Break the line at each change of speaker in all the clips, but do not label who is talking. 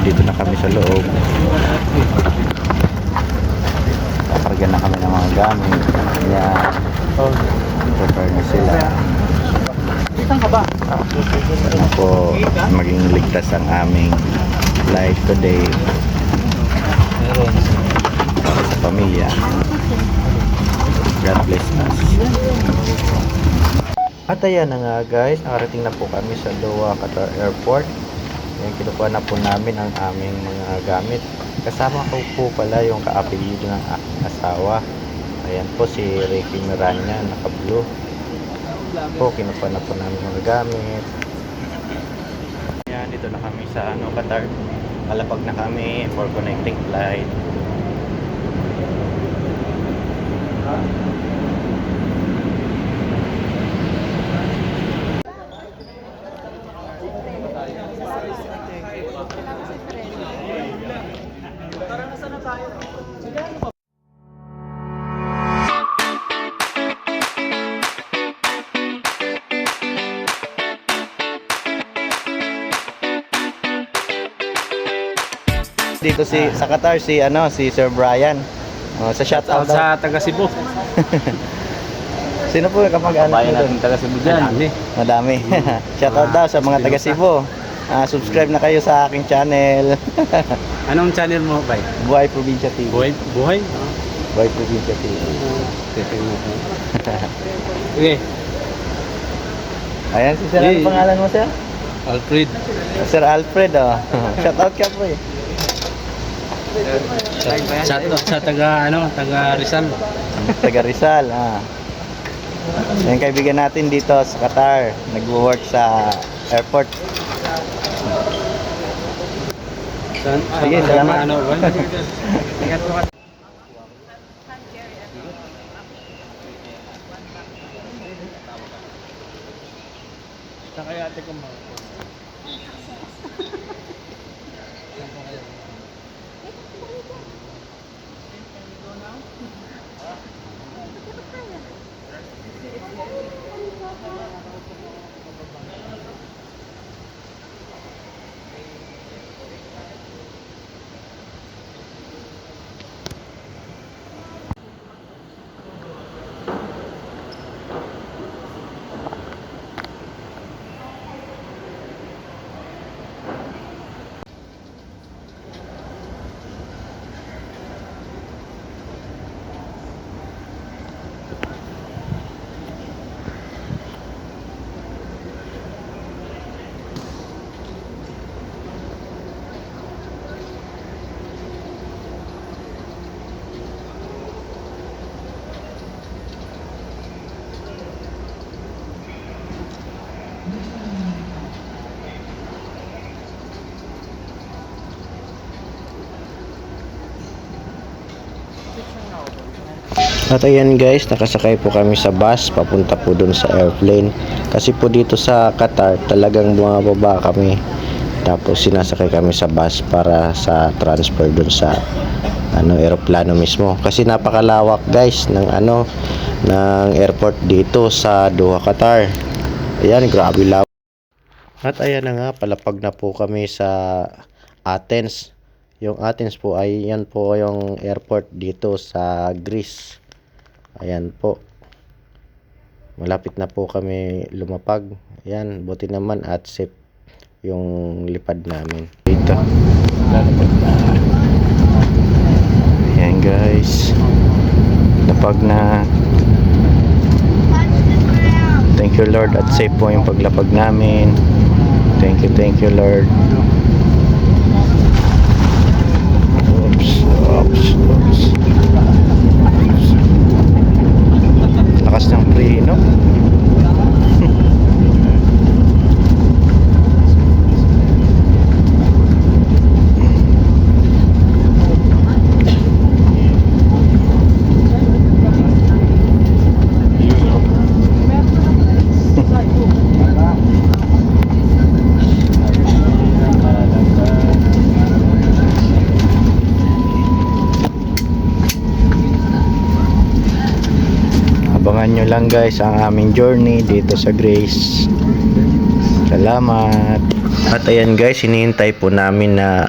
Dito na kami sa loob. Kakarga na kami ng mga gamit. Yan. Prepare na sila.
Saan ka ba?
Sana po maging ligtas ang aming life today para sa pamilya. God bless us. At ayan na nga guys, nakarating na po kami sa Doha Qatar Airport. Ayan, kinukuha na po namin ang aming mga gamit. Kasama ko po pala yung kaapelyido ng aking asawa. Ayan po si Ricky Miranya, naka-blue. Po, kinukuha na po namin mga gamit. Ayan, dito na kami sa Qatar. Palapag na kami for connecting flight. Dito sa Qatar si Sir Brian. Sa shoutout
Sa taga Cebu.
Sino po yung kapag-anak
Bayan
nyo doon?
natin taga Cebu dyan.
Madami. Shoutout daw sa mga taga Cebu. Subscribe na kayo sa aking channel.
Anong channel mo, bay?
Buhay Probinsya TV.
Buhay? Buhay?
Buhay Probinsya TV.
Okay.
Ayan si Sir, ano pangalan mo, Sir?
Alfred.
Sir Alfred, oh. Shoutout ka po eh.
Sa taga Rizal.
Taga Rizal, Yung kaibigan natin dito sa Qatar, nagwo-work sa airport. Sige, salamat.
Kaya ate ko mo.
At ayan guys, nakasakay po kami sa bus papunta po dun sa airplane. Kasi po dito sa Qatar talagang bumababa kami. Tapos sinasakay kami sa bus para sa transfer dun sa eroplano mismo. Kasi napakalawak guys ng ng airport dito sa Doha, Qatar. Ayan, grabe lawak. At ayan na nga, palapag na po kami sa Athens. Yung Athens po ay yan po yung airport dito sa Greece. Ayan po. Malapit na po kami lumapag. Ayan, buti naman at safe yung lipad namin. Dito. Ayan guys. Lapag na. Thank you Lord at safe po yung paglapag namin. Thank you Lord. Oops. Lakas ng preno. Abangan nyo lang guys ang aming journey dito sa Grace. Salamat. At ayan guys, hinihintay po namin na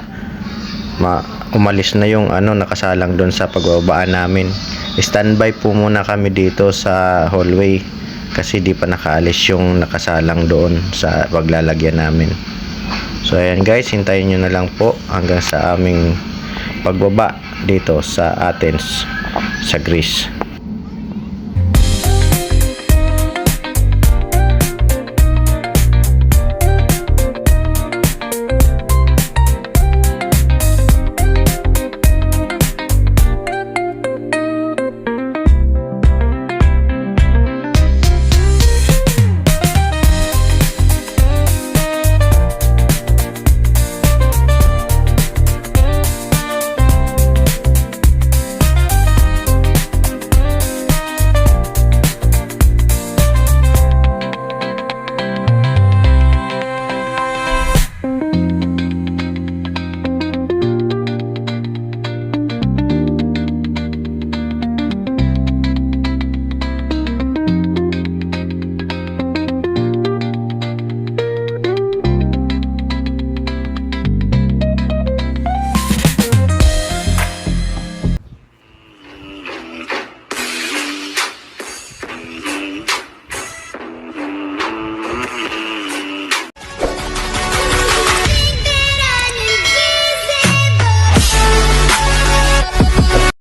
umalis na yung nakasalang doon sa pagbabaan namin. Standby po muna kami dito sa hallway kasi di pa nakaalis yung nakasalang doon sa paglalagyan namin. So ayan guys, hintayin nyo na lang po hanggang sa aming pagbaba dito sa Athens sa Greece.